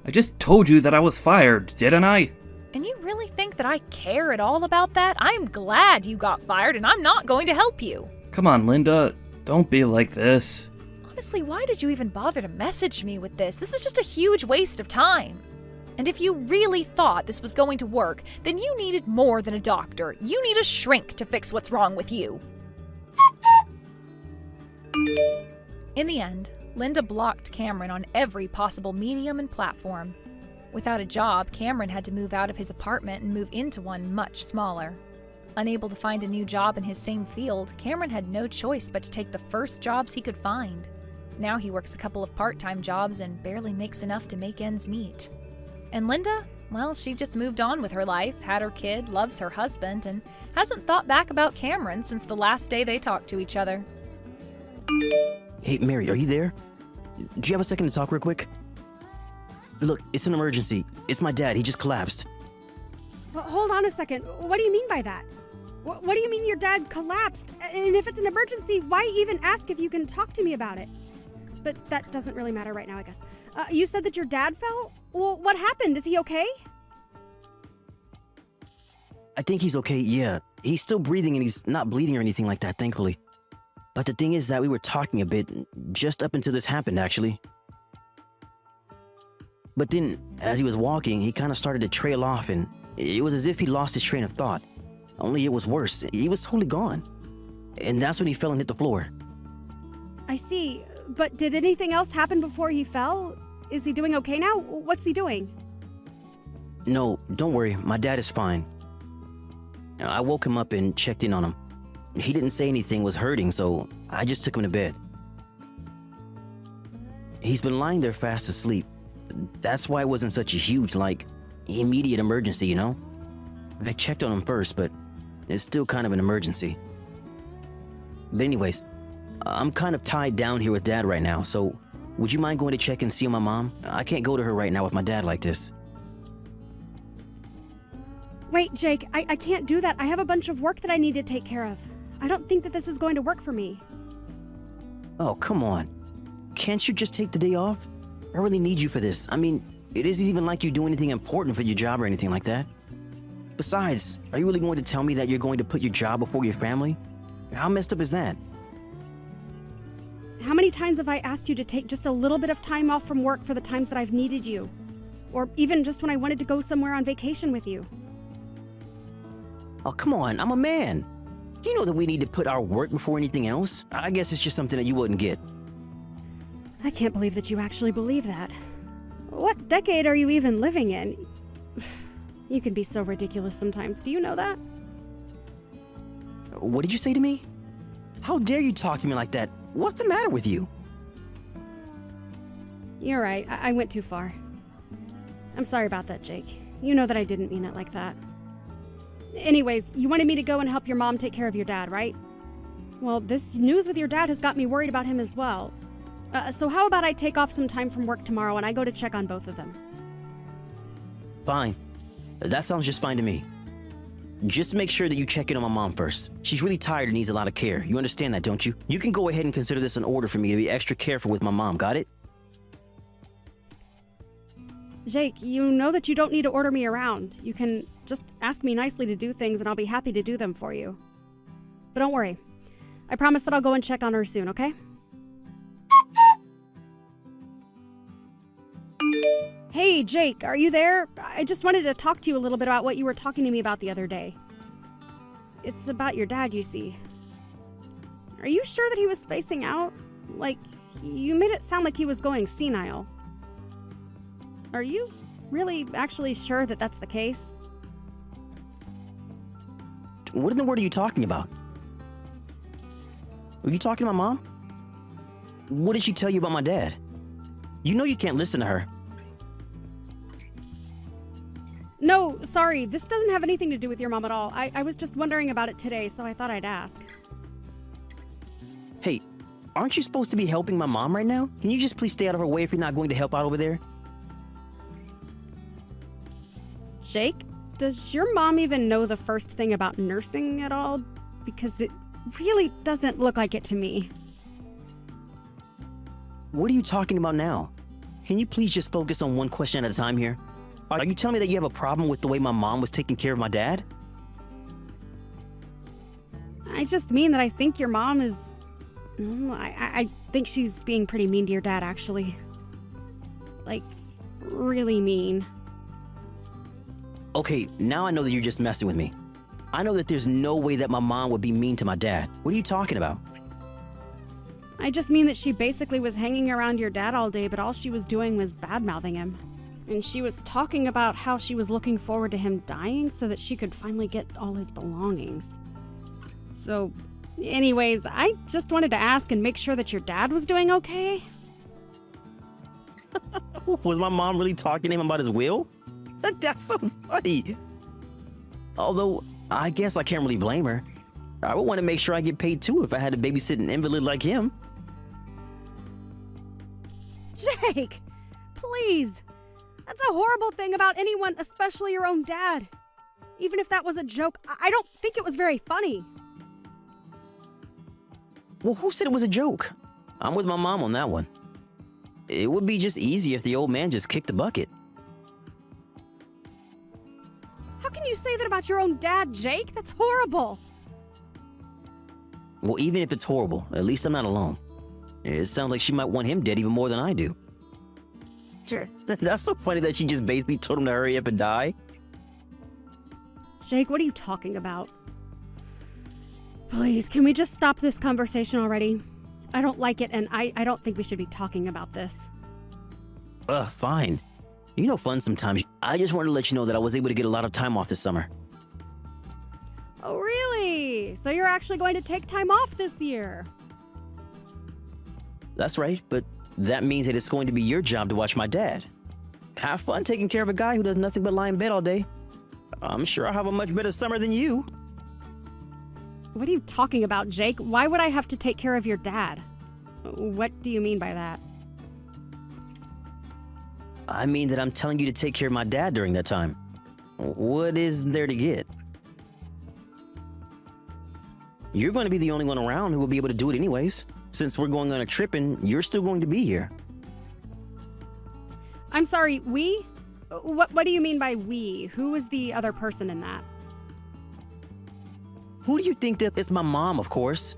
I just told you that I was fired, didn't I? And you really think that I care at all about that? I'm glad you got fired, and I'm not going to help you. Come on, Linda. Don't be like this. Honestly, why did you even bother to message me with this? This is just a huge waste of time. And if you really thought this was going to work, then you needed more than a doctor. You need a shrink to fix what's wrong with you. In the end, Linda blocked Cameron on every possible medium and platform. Without a job, Cameron had to move out of his apartment and move into one much smaller. Unable to find a new job in his same field, Cameron had no choice but to take the first jobs he could find. Now he works a couple of part-time jobs and barely makes enough to make ends meet. And Linda, well, she just moved on with her life, had her kid, loves her husband, and hasn't thought back about Cameron since the last day they talked to each other. Hey, Mary, are you there? Do you have a second to talk real quick? Look, it's an emergency. It's my dad. He just collapsed. Well, hold on a second. What do you mean by that? What do you mean your dad collapsed? And if it's an emergency, why even ask if you can talk to me about it? But that doesn't really matter right now, I guess. You said that your dad fell? Well, what happened? Is he okay? I think he's okay, yeah. He's still breathing and he's not bleeding or anything like that, thankfully. But the thing is that we were talking a bit just up until this happened, actually. But then, as he was walking, he kind of started to trail off and it was as if he lost his train of thought. Only it was worse. He was totally gone. And that's when he fell and hit the floor. I see. But did anything else happen before he fell? Is he doing okay now? What's he doing? No, don't worry. My dad is fine. I woke him up and checked in on him. He didn't say anything was hurting, so I just took him to bed. He's been lying there fast asleep. That's why it wasn't such a huge, immediate emergency, you know? I checked on him first, but it's still kind of an emergency. But anyways, I'm kind of tied down here with Dad right now, so would you mind going to check and see on my mom? I can't go to her right now with my dad like this. Wait, Jake, I can't do that. I have a bunch of work that I need to take care of. I don't think that this is going to work for me. Oh, come on. Can't you just take the day off? I really need you for this. I mean, it isn't even like you do anything important for your job or anything like that. Besides, are you really going to tell me that you're going to put your job before your family? How messed up is that? How many times have I asked you to take just a little bit of time off from work for the times that I've needed you? Or even just when I wanted to go somewhere on vacation with you? Oh, come on, I'm a man. You know that we need to put our work before anything else. I guess it's just something that you wouldn't get. I can't believe that you actually believe that. What decade are you even living in? You can be so ridiculous sometimes. Do you know that? What did you say to me? How dare you talk to me like that? What's the matter with you? You're right. I went too far. I'm sorry about that, Jake. You know that I didn't mean it like that. Anyways, you wanted me to go and help your mom take care of your dad, right? Well, this news with your dad has got me worried about him as well. So how about I take off some time from work tomorrow and I go to check on both of them? Fine. That sounds just fine to me. Just make sure that you check in on my mom first. She's really tired and needs a lot of care. You understand that, don't you? You can go ahead and consider this an order for me to be extra careful with my mom, got it? Jake, you know that you don't need to order me around. You can just ask me nicely to do things and I'll be happy to do them for you. But don't worry. I promise that I'll go and check on her soon, okay? Hey, Jake, are you there? I just wanted to talk to you a little bit about what you were talking to me about the other day. It's about your dad, you see. Are you sure that he was spacing out? Like, you made it sound like he was going senile. Are you really actually sure that that's the case? What in the world are you talking about? Were you talking to my mom? What did she tell you about my dad? You know you can't listen to her. No, sorry, this doesn't have anything to do with your mom at all. I was just wondering about it today, so I thought I'd ask. Hey, aren't you supposed to be helping my mom right now? Can you just please stay out of her way if you're not going to help out over there? Jake, does your mom even know the first thing about nursing at all? Because it really doesn't look like it to me. What are you talking about now? Can you please just focus on one question at a time here? Are you telling me that you have a problem with the way my mom was taking care of my dad? I just mean that I think your mom is... I think she's being pretty mean to your dad, actually. Like, really mean. Okay, now I know that you're just messing with me. I know that there's no way that my mom would be mean to my dad. What are you talking about? I just mean that she basically was hanging around your dad all day, but all she was doing was bad-mouthing him. And she was talking about how she was looking forward to him dying so that she could finally get all his belongings. So, anyways, I just wanted to ask and make sure that your dad was doing okay. Was my mom really talking to him about his will? That's so funny. Although, I guess I can't really blame her. I would want to make sure I get paid too if I had to babysit an invalid like him. Jake, please. That's a horrible thing about anyone, especially your own dad. Even if that was a joke, I don't think it was very funny. Well, who said it was a joke? I'm with my mom on that one. It would be just easy if the old man just kicked the bucket. How can you say that about your own dad, Jake? That's horrible. Well, even if it's horrible, at least I'm not alone. It sounds like she might want him dead even more than I do. Sure. That's so funny that she just basically told him to hurry up and die. Jake, what are you talking about? Please, can we just stop this conversation already? I don't like it, and I don't think we should be talking about this. Fine. You know, fun sometimes. I just wanted to let you know that I was able to get a lot of time off this summer. Oh, really? So you're actually going to take time off this year? That's right, but that means that it's going to be your job to watch my dad. Have fun taking care of a guy who does nothing but lie in bed all day. I'm sure I'll have a much better summer than you. What are you talking about, Jake? Why would I have to take care of your dad? What do you mean by that? I mean that I'm telling you to take care of my dad during that time. What is there to get? You're going to be the only one around who will be able to do it anyways, since we're going on a trip and you're still going to be here. I'm sorry, we? What do you mean by we? Who was the other person in that? Who do you think that is? My mom, of course.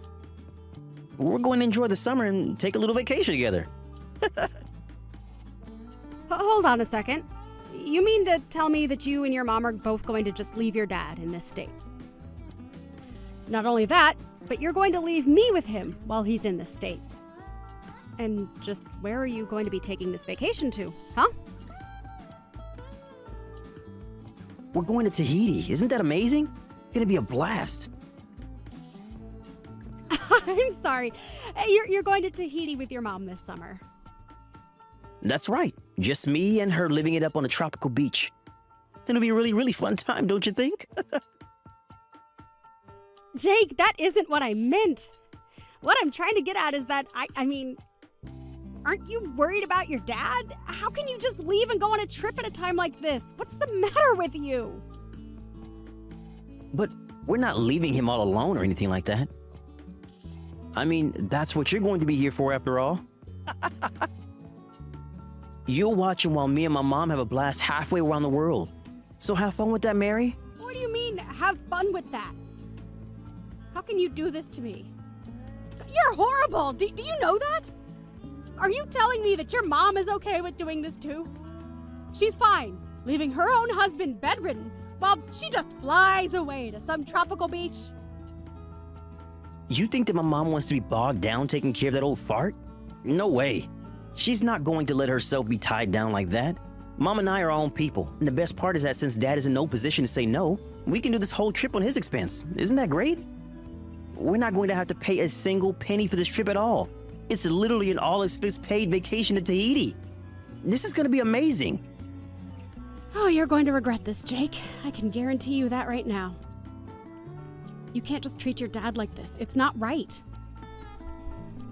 We're going to enjoy the summer and take a little vacation together. Hold on a second. You mean to tell me that you and your mom are both going to just leave your dad in this state? Not only that, but you're going to leave me with him while he's in this state. And just where are you going to be taking this vacation to, huh? We're going to Tahiti. Isn't that amazing? It's going to be a blast. I'm sorry. You're going to Tahiti with your mom this summer. That's right. Just me and her living it up on a tropical beach. It'll be a really, really fun time, don't you think? Jake, that isn't what I meant. What I'm trying to get at is that, I mean, aren't you worried about your dad? How can you just leave and go on a trip at a time like this? What's the matter with you? But we're not leaving him all alone or anything like that. I mean, that's what you're going to be here for after all. You'll watch him while me and my mom have a blast halfway around the world. So have fun with that, Mary. What do you mean, have fun with that? How can you do this to me? You're horrible! Do you know that? Are you telling me that your mom is okay with doing this too? She's fine, leaving her own husband bedridden while she just flies away to some tropical beach. You think that my mom wants to be bogged down taking care of that old fart? No way. She's not going to let herself be tied down like that. Mom and I are our own people, and the best part is that since Dad is in no position to say no, we can do this whole trip on his expense. Isn't that great? We're not going to have to pay a single penny for this trip at all. It's literally an all-expense paid vacation to Tahiti. This is going to be amazing. Oh, you're going to regret this, Jake. I can guarantee you that right now. You can't just treat your dad like this. It's not right.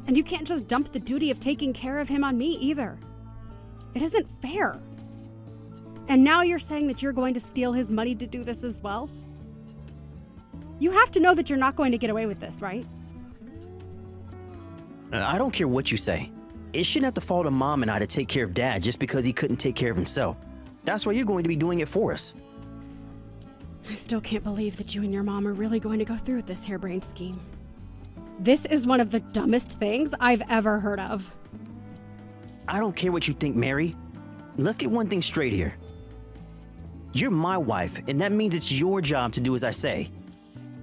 And you can't just dump the duty of taking care of him on me either. It isn't fair. And now you're saying that you're going to steal his money to do this as well? You have to know that you're not going to get away with this, right? I don't care what you say. It shouldn't have to fall to Mom and I to take care of Dad just because he couldn't take care of himself. That's why you're going to be doing it for us. I still can't believe that you and your mom are really going to go through with this harebrained scheme. This is one of the dumbest things I've ever heard of. I don't care what you think, Mary. Let's get one thing straight here. You're my wife, and that means it's your job to do as I say.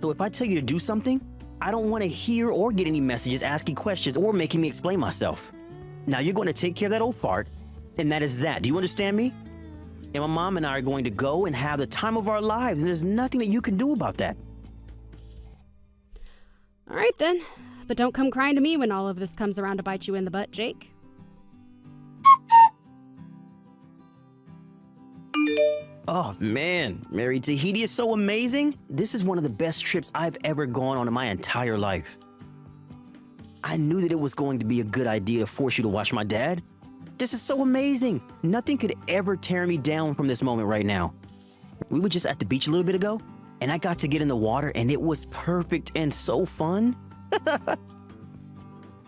So if I tell you to do something, I don't want to hear or get any messages asking questions or making me explain myself. Now you're going to take care of that old fart, and that is that. Do you understand me? And my mom and I are going to go and have the time of our lives, and there's nothing that you can do about that. All right then, but don't come crying to me when all of this comes around to bite you in the butt, Jake. Oh man, Mary, Tahiti is so amazing. This is one of the best trips I've ever gone on in my entire life. I knew that it was going to be a good idea to force you to watch my dad. This is so amazing. Nothing could ever tear me down from this moment right now. We were just at the beach a little bit ago, and I got to get in the water, and it was perfect and so fun.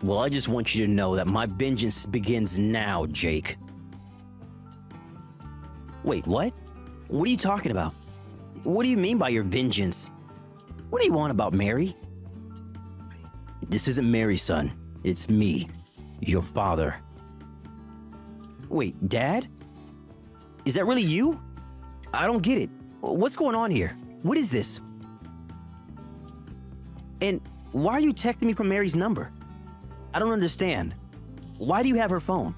Well, I just want you to know that my vengeance begins now, Jake. Wait, what? What are you talking about? What do you mean by your vengeance? What do you want about Mary? This isn't Mary, son. It's me, your father. Wait, Dad? Is that really you? I don't get it. What's going on here? What is this? And why are you texting me from Mary's number? I don't understand. Why do you have her phone?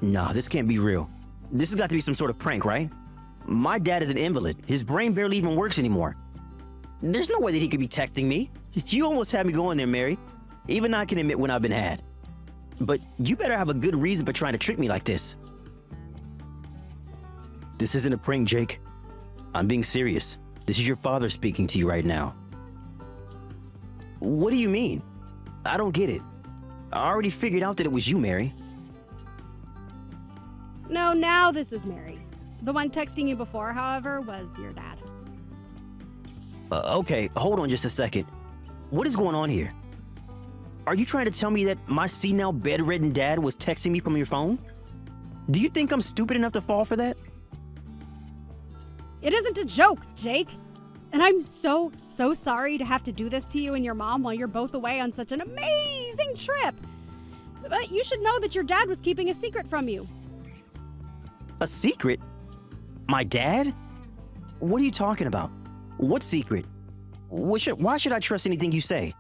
Nah, this can't be real. This has got to be some sort of prank, right? My dad is an invalid. His brain barely even works anymore. There's no way that he could be texting me. You almost had me going there, Mary. Even I can admit when I've been had. But you better have a good reason for trying to trick me like this. This isn't a prank, Jake. I'm being serious. This is your father speaking to you right now. What do you mean? I don't get it. I already figured out that it was you, Mary. No, now this is Mary. The one texting you before, however, was your dad. Okay, hold on just a second. What is going on here? Are you trying to tell me that my senile bedridden dad was texting me from your phone? Do you think I'm stupid enough to fall for that? It isn't a joke, Jake. And I'm so sorry to have to do this to you and your mom while you're both away on such an amazing trip. But you should know that your dad was keeping a secret from you. A secret? My dad? What are you talking about? What secret? Why should I trust anything you say?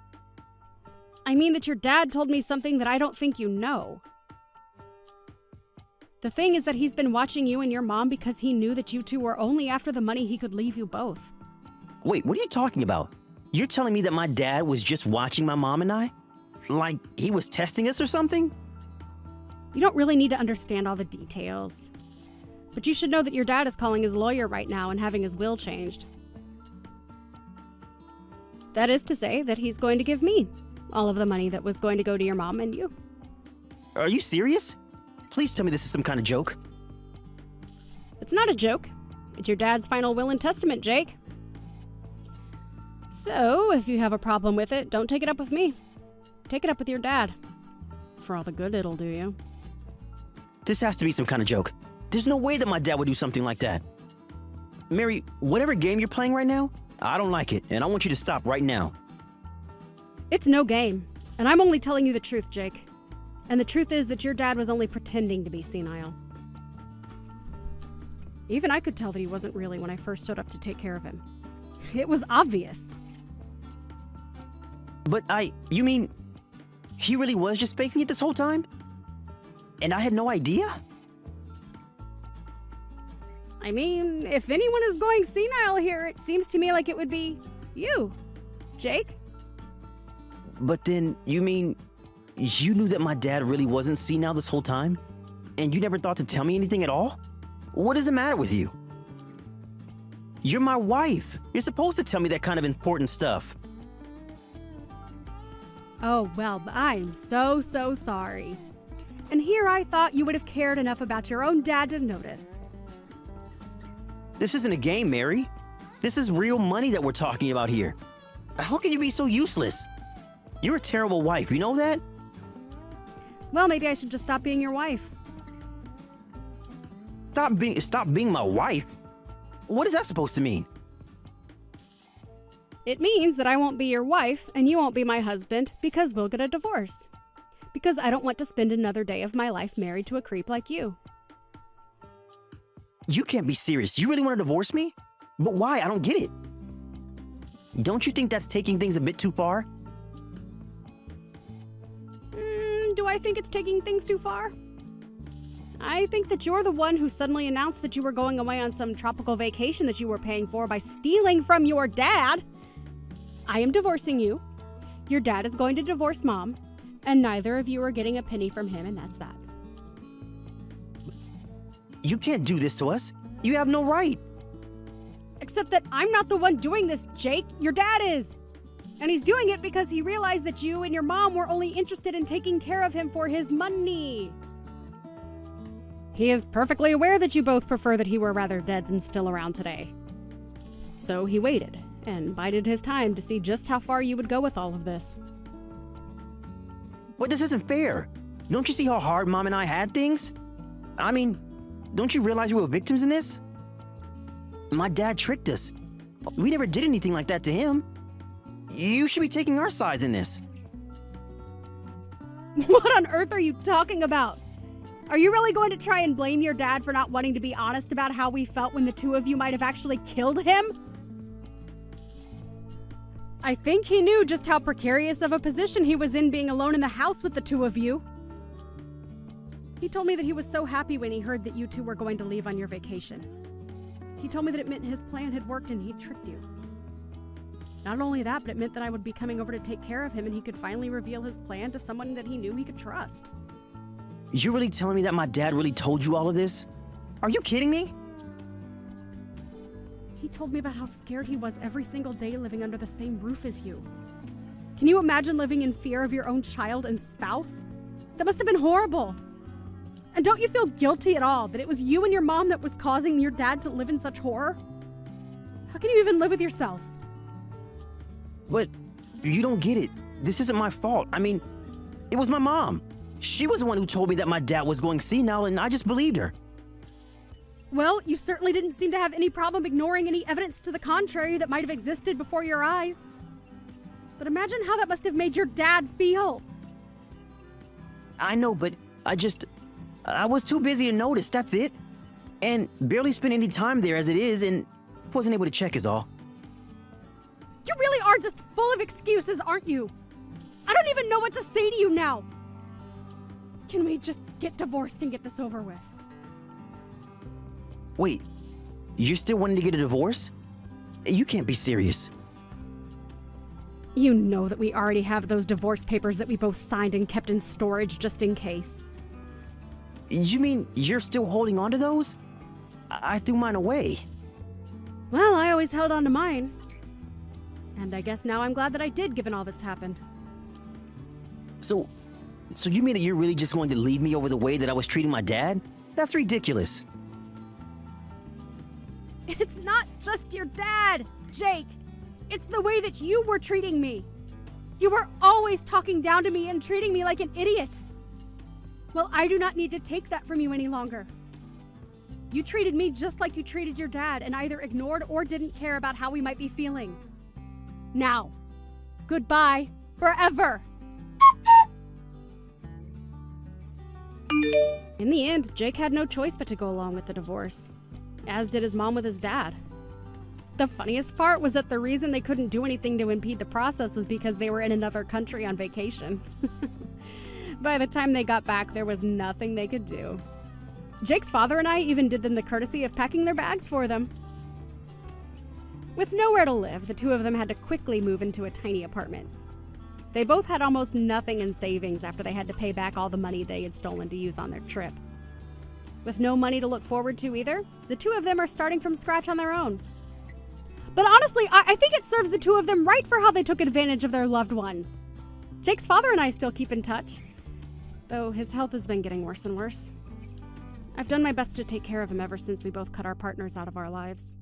I mean that your dad told me something that I don't think you know. The thing is that he's been watching you and your mom because he knew that you two were only after the money he could leave you both. Wait, what are you talking about? You're telling me that my dad was just watching my mom and I? Like he was testing us or something? You don't really need to understand all the details. But you should know that your dad is calling his lawyer right now and having his will changed. That is to say that he's going to give me all of the money that was going to go to your mom and you. Are you serious? Please tell me this is some kind of joke. It's not a joke. It's your dad's final will and testament, Jake. So, if you have a problem with it, don't take it up with me. Take it up with your dad. For all the good it'll do you. This has to be some kind of joke. There's no way that my dad would do something like that. Mary, whatever game you're playing right now, I don't like it, and I want you to stop right now. It's no game, and I'm only telling you the truth, Jake. And the truth is that your dad was only pretending to be senile. Even I could tell that he wasn't really when I first showed up to take care of him. It was obvious. But you mean, he really was just faking it this whole time? And I had no idea? I mean, if anyone is going senile here, it seems to me like it would be you, Jake. But then, you mean, you knew that my dad really wasn't senile this whole time? And you never thought to tell me anything at all? What is the matter with you? You're my wife. You're supposed to tell me that kind of important stuff. Oh, well, I'm so sorry. And here I thought you would have cared enough about your own dad to notice. This isn't a game, Mary. This is real money that we're talking about here. How can you be so useless? You're a terrible wife, you know that? Well, maybe I should just stop being your wife. Stop being my wife? What is that supposed to mean? It means that I won't be your wife and you won't be my husband because we'll get a divorce. Because I don't want to spend another day of my life married to a creep like you. You can't be serious. You really want to divorce me? But why? I don't get it. Don't you think that's taking things a bit too far? Do I think it's taking things too far? I think that you're the one who suddenly announced that you were going away on some tropical vacation that you were paying for by stealing from your dad. I am divorcing you. Your dad is going to divorce Mom. And neither of you are getting a penny from him, and that's that. You can't do this to us. You have no right. Except that I'm not the one doing this, Jake. Your dad is. And he's doing it because he realized that you and your mom were only interested in taking care of him for his money. He is perfectly aware that you both prefer that he were rather dead than still around today. So he waited and bided his time to see just how far you would go with all of this. But this isn't fair. Don't you see how hard Mom and I had things? I mean, don't you realize we were victims in this? My dad tricked us. We never did anything like that to him. You should be taking our sides in this. What on earth are you talking about? Are you really going to try and blame your dad for not wanting to be honest about how we felt when the two of you might have actually killed him? I think he knew just how precarious of a position he was in being alone in the house with the two of you. He told me that he was so happy when he heard that you two were going to leave on your vacation. He told me that it meant his plan had worked and he'd tricked you. Not only that, but it meant that I would be coming over to take care of him and he could finally reveal his plan to someone that he knew he could trust. You're really telling me that my dad really told you all of this? Are you kidding me? He told me about how scared he was every single day living under the same roof as you. Can you imagine living in fear of your own child and spouse? That must have been horrible. And don't you feel guilty at all that it was you and your mom that was causing your dad to live in such horror? How can you even live with yourself? But you don't get it. This isn't my fault. I mean, it was my mom. She was the one who told me that my dad was going senile, and I just believed her. Well, you certainly didn't seem to have any problem ignoring any evidence to the contrary that might have existed before your eyes. But imagine how that must have made your dad feel. I know, but I was too busy to notice, that's it. And barely spent any time there as it is, and wasn't able to check is all. You really are just full of excuses, aren't you? I don't even know what to say to you now. Can we just get divorced and get this over with? Wait, you're still wanting to get a divorce? You can't be serious. You know that we already have those divorce papers that we both signed and kept in storage just in case. You mean you're still holding on to those? I threw mine away. Well, I always held on to mine. And I guess now I'm glad that I did, given all that's happened. So you mean that you're really just going to leave me over the way that I was treating my dad? That's ridiculous. It's not just your dad, Jake. It's the way that you were treating me. You were always talking down to me and treating me like an idiot. Well, I do not need to take that from you any longer. You treated me just like you treated your dad and either ignored or didn't care about how we might be feeling. Now, goodbye forever. In the end, Jake had no choice but to go along with the divorce, as did his mom with his dad. The funniest part was that the reason they couldn't do anything to impede the process was because they were in another country on vacation. By the time they got back, there was nothing they could do. Jake's father and I even did them the courtesy of packing their bags for them. With nowhere to live, the two of them had to quickly move into a tiny apartment. They both had almost nothing in savings after they had to pay back all the money they had stolen to use on their trip. With no money to look forward to either, the two of them are starting from scratch on their own. But honestly, I think it serves the two of them right for how they took advantage of their loved ones. Jake's father and I still keep in touch, though his health has been getting worse and worse. I've done my best to take care of him ever since we both cut our partners out of our lives.